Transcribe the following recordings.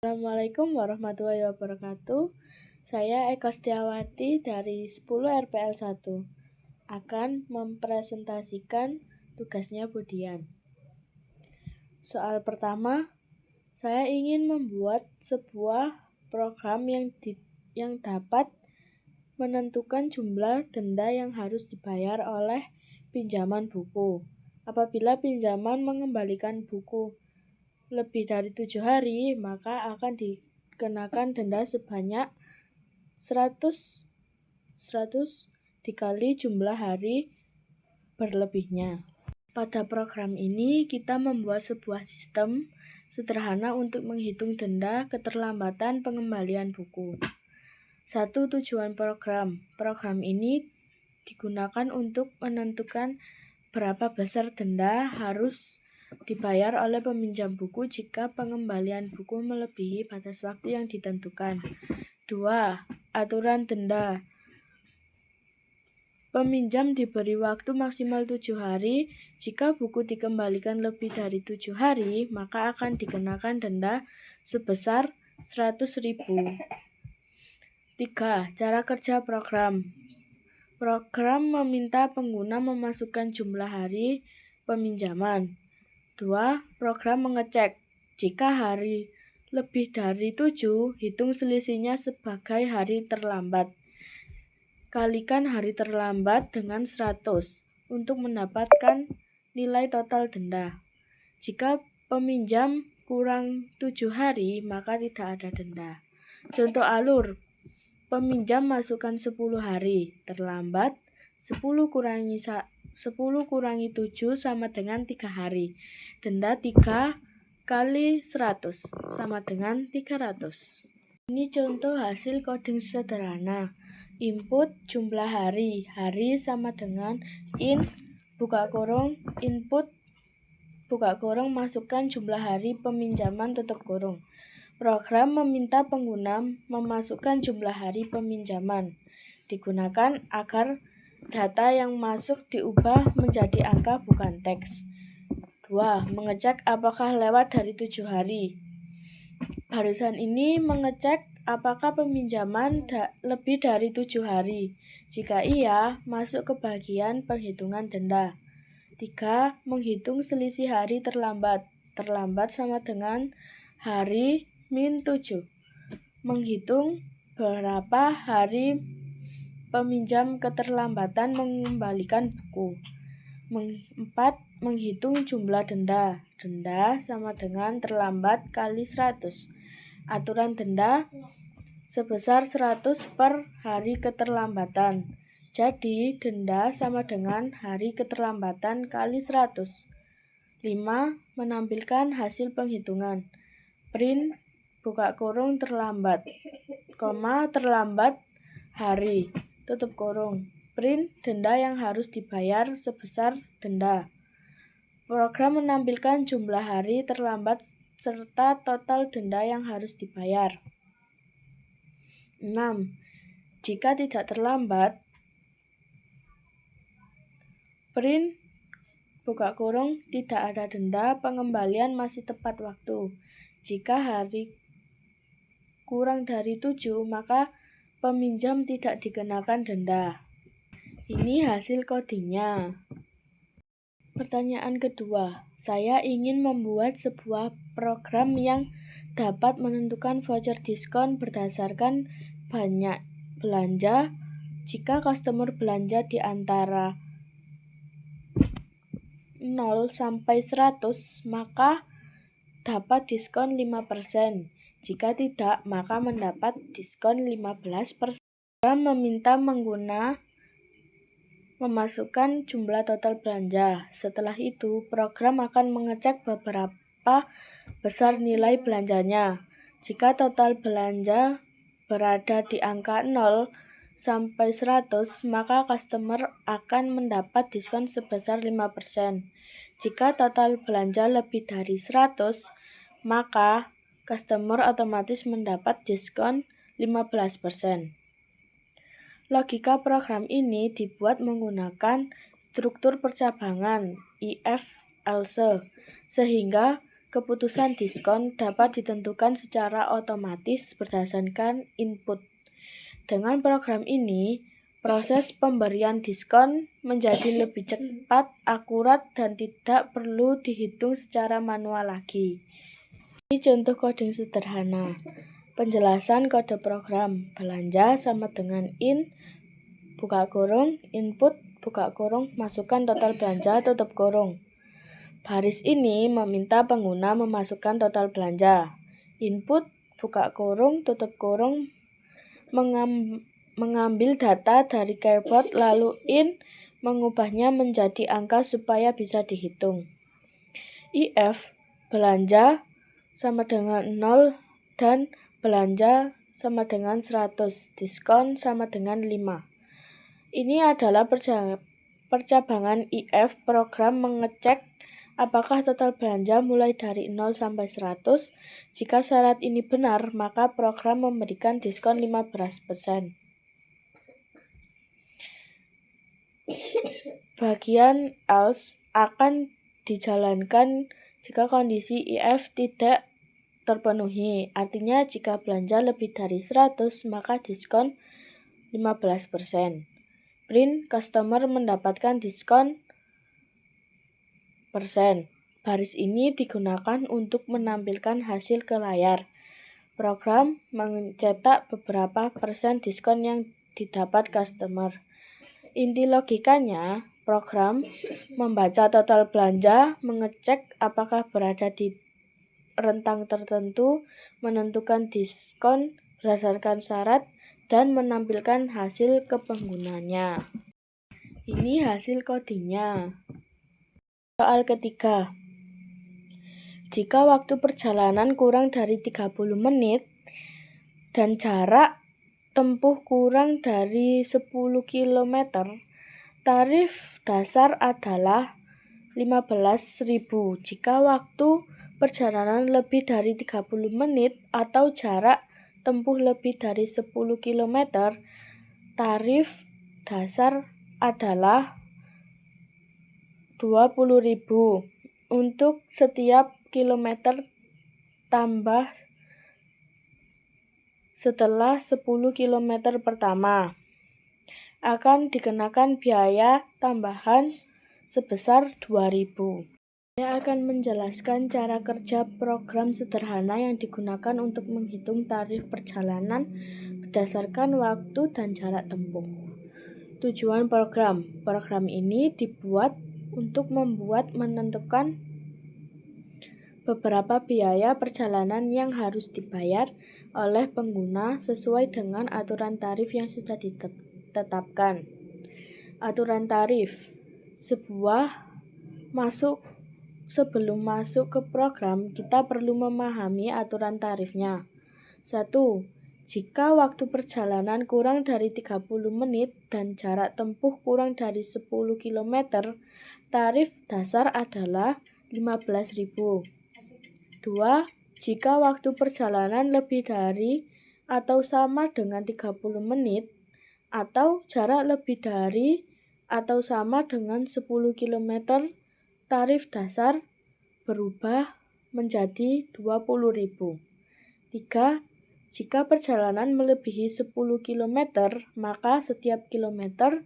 Assalamualaikum warahmatullahi wabarakatuh. Saya Eka Setiawati dari 10 RPL 1 akan mempresentasikan tugasnya Budian. Soal pertama, saya ingin membuat sebuah program yang dapat menentukan jumlah denda yang harus dibayar oleh pinjaman buku. Apabila pinjaman mengembalikan buku lebih dari 7 hari, maka akan dikenakan denda sebanyak 100 dikali jumlah hari berlebihnya. Pada program ini, kita membuat sebuah sistem sederhana untuk menghitung denda keterlambatan pengembalian buku. 1. Tujuan program. Program ini digunakan untuk menentukan berapa besar denda harus dibayar oleh peminjam buku jika pengembalian buku melebihi batas waktu yang ditentukan. 2. Aturan denda. Peminjam diberi waktu maksimal 7 hari. Jika buku dikembalikan lebih dari 7 hari, maka akan dikenakan denda sebesar 100.000. 3. Cara kerja program. Program meminta pengguna memasukkan jumlah hari peminjaman. 2. Program mengecek. Jika hari lebih dari 7, hitung selisihnya sebagai hari terlambat. Kalikan hari terlambat dengan 100 untuk mendapatkan nilai total denda. Jika peminjam kurang 7 hari, maka tidak ada denda. Contoh alur. Peminjam masukkan 10 hari, terlambat 10 kurangi 7 sama dengan 3 hari. Denda 3 kali 100 sama dengan 300. Ini contoh hasil coding sederhana. Input jumlah hari sama dengan buka kurung, input buka kurung, masukkan jumlah hari peminjaman tutup kurung. Program meminta pengguna memasukkan jumlah hari peminjaman. Digunakan agar data yang masuk diubah menjadi angka bukan teks. 2. Mengecek apakah lewat dari 7 hari. Barusan ini mengecek apakah peminjaman lebih dari 7 hari. Jika iya, masuk ke bagian penghitungan denda. 3. Menghitung selisih hari terlambat. Terlambat sama dengan hari min 7. Menghitung berapa hari peminjam keterlambatan mengembalikan buku. 4. Menghitung jumlah denda. Denda sama dengan terlambat kali 100. Aturan denda sebesar 100 per hari keterlambatan. Jadi, denda sama dengan hari keterlambatan kali 100. 5. Menampilkan hasil penghitungan. Print buka kurung terlambat, terlambat hari, tutup kurung. Print denda yang harus dibayar sebesar denda. Program menampilkan jumlah hari terlambat serta total denda yang harus dibayar. 6. Jika tidak terlambat, print buka kurung tidak ada denda, pengembalian masih tepat waktu. Jika hari kurang dari 7, maka peminjam tidak dikenakan denda. Ini hasil codingnya. Pertanyaan kedua, saya ingin membuat sebuah program yang dapat menentukan voucher diskon berdasarkan banyak belanja. Jika customer belanja di antara 0 sampai 100, maka dapat diskon 5%. Jika tidak, maka mendapat diskon 15%. Program meminta pengguna memasukkan jumlah total belanja. Setelah itu, program akan mengecek beberapa besar nilai belanjanya. Jika total belanja berada di angka 0 sampai 100, maka customer akan mendapat diskon sebesar 5%. Jika total belanja lebih dari 100, maka customer otomatis mendapat diskon 15%. Logika program ini dibuat menggunakan struktur percabangan if else, sehingga keputusan diskon dapat ditentukan secara otomatis berdasarkan input. Dengan program ini, proses pemberian diskon menjadi lebih cepat, akurat, dan tidak perlu dihitung secara manual lagi. Ini contoh coding sederhana. Penjelasan kode program belanja sama dengan buka kurung, input, buka kurung, masukkan total belanja, tutup kurung. Baris ini meminta pengguna memasukkan total belanja. Input, buka kurung, tutup kurung, mengambil data dari cardboard, lalu mengubahnya menjadi angka supaya bisa dihitung. IF, belanja sama dengan 0 dan belanja sama dengan 100, diskon sama dengan 5. Ini adalah percabangan IF. Program mengecek apakah total belanja mulai dari 0 sampai 100. Jika syarat ini benar, maka program memberikan diskon 15%. Bagian else akan dijalankan jika kondisi IF tidak terpenuhi. Artinya jika belanja lebih dari 100, maka diskon 15%. Print, customer mendapatkan diskon persen. Baris ini digunakan untuk menampilkan hasil ke layar. Program mencetak beberapa persen diskon yang didapat customer. Inti logikanya, program membaca total belanja, mengecek apakah berada di rentang tertentu, menentukan diskon berdasarkan syarat, dan menampilkan hasil ke penggunanya. Ini hasil codingnya. Soal ketiga. Jika waktu perjalanan kurang dari 30 menit dan jarak tempuh kurang dari 10 km, tarif dasar adalah 15.000. Jika waktu perjalanan lebih dari 30 menit atau jarak tempuh lebih dari 10 km, tarif dasar adalah 20.000 untuk setiap kilometer tambah setelah 10 km pertama. Akan dikenakan biaya tambahan sebesar 2.000. Saya akan menjelaskan cara kerja program sederhana yang digunakan untuk menghitung tarif perjalanan berdasarkan waktu dan jarak tempuh. Tujuan program. Program ini dibuat untuk menentukan beberapa biaya perjalanan yang harus dibayar oleh pengguna sesuai dengan aturan tarif yang sudah ditetapkan. Aturan tarif. Sebelum masuk ke program, kita perlu memahami aturan tarifnya. 1. Jika waktu perjalanan kurang dari 30 menit dan jarak tempuh kurang dari 10 km, tarif dasar adalah 15.000. 2. Jika waktu perjalanan lebih dari atau sama dengan 30 menit atau jarak lebih dari atau sama dengan 10 km, tarif dasar berubah menjadi 20.000. 3. Jika perjalanan melebihi 10 km, maka setiap kilometer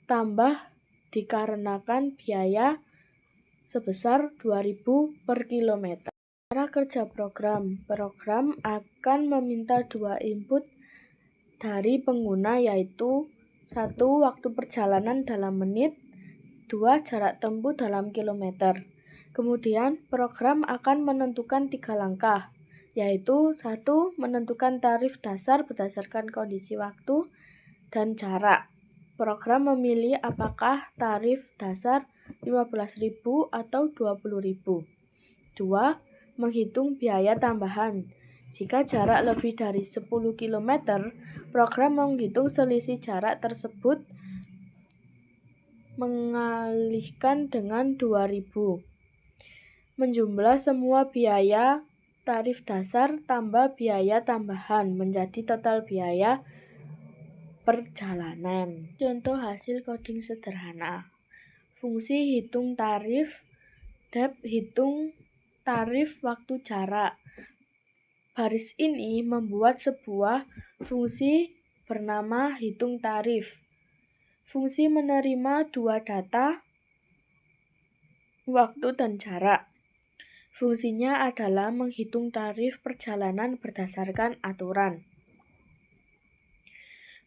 tambah dikarenakan biaya sebesar 2.000 per kilometer. Cara kerja program. Program akan meminta 2 input dari pengguna, yaitu 1. Waktu perjalanan dalam menit, 2. Jarak tempuh dalam kilometer. Kemudian, program akan menentukan 3 langkah, yaitu 1. Menentukan tarif dasar berdasarkan kondisi waktu dan jarak. Program memilih apakah tarif dasar 15.000 atau 20.000. 2. Menghitung biaya tambahan. Jika jarak lebih dari 10 km, program menghitung selisih jarak tersebut mengalihkan dengan 2.000. Menjumlah semua biaya tarif dasar tambah biaya tambahan menjadi total biaya perjalanan. Contoh hasil coding sederhana. Fungsi hitung tarif, dep hitung tarif waktu jarak. Baris ini membuat sebuah fungsi bernama hitung tarif. Fungsi menerima dua data, waktu dan jarak. Fungsinya adalah menghitung tarif perjalanan berdasarkan aturan.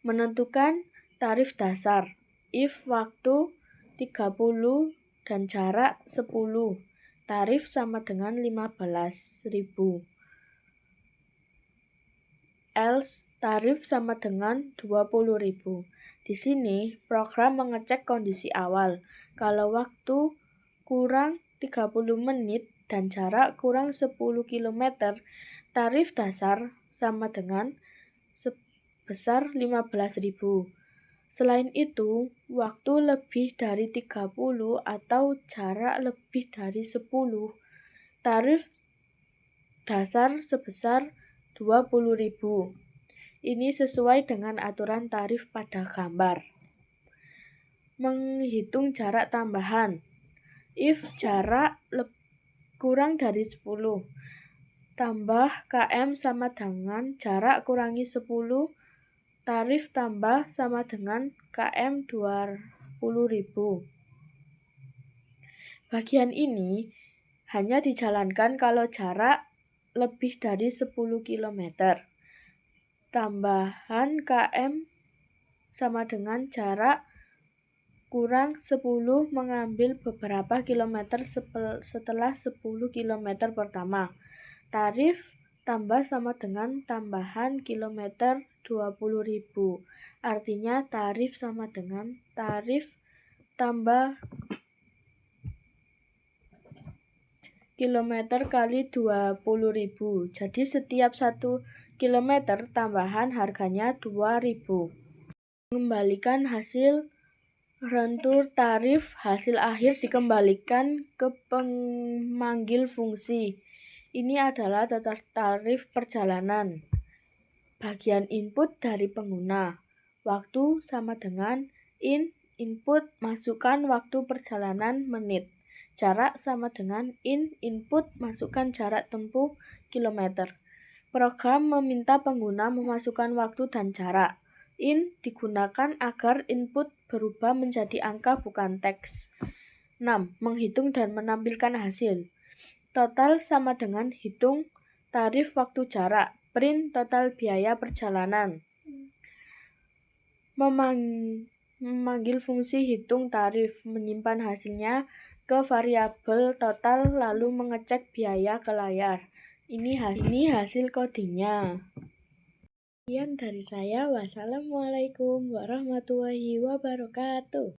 Menentukan tarif dasar. If waktu 30 dan jarak 10, tarif sama dengan 15.000. Else, tarif sama dengan 20.000. Di sini, program mengecek kondisi awal. Kalau waktu kurang 30 menit dan jarak kurang 10 km, tarif dasar sama dengan sebesar 15.000. Selain itu, waktu lebih dari 30 atau jarak lebih dari 10, tarif dasar sebesar 20.000. Ini sesuai dengan aturan tarif pada gambar. Menghitung jarak tambahan. If jarak kurang dari 10, tambah km sama dengan jarak kurangi 10, tarif tambah sama dengan km 20.000. Bagian ini hanya dijalankan kalau jarak lebih dari 10 km. Tambahan km sama dengan jarak kurang 10 mengambil beberapa kilometer setelah 10 km pertama. Tarif tambah sama dengan tambahan kilometer 20.000. Artinya tarif sama dengan tarif tambah kilometer kali 20.000. Jadi setiap 1 kilometer tambahan harganya 2.000. Mengembalikan hasil rentur tarif, hasil akhir dikembalikan ke pemanggil fungsi. Ini adalah total tarif perjalanan. Bagian input dari pengguna. Waktu sama dengan input masukkan waktu perjalanan menit. Jarak sama dengan input masukkan jarak tempuh kilometer. Program meminta pengguna memasukkan waktu dan jarak. Digunakan agar input berubah menjadi angka bukan teks. 6. Menghitung dan menampilkan hasil. Total sama dengan hitung tarif waktu jarak. Print total biaya perjalanan. Memanggil fungsi hitung tarif. Menyimpan hasilnya ke variabel total lalu mengecek biaya ke layar. Ini hasil codingnya. Sekian dari saya. Wassalamualaikum warahmatullahi wabarakatuh.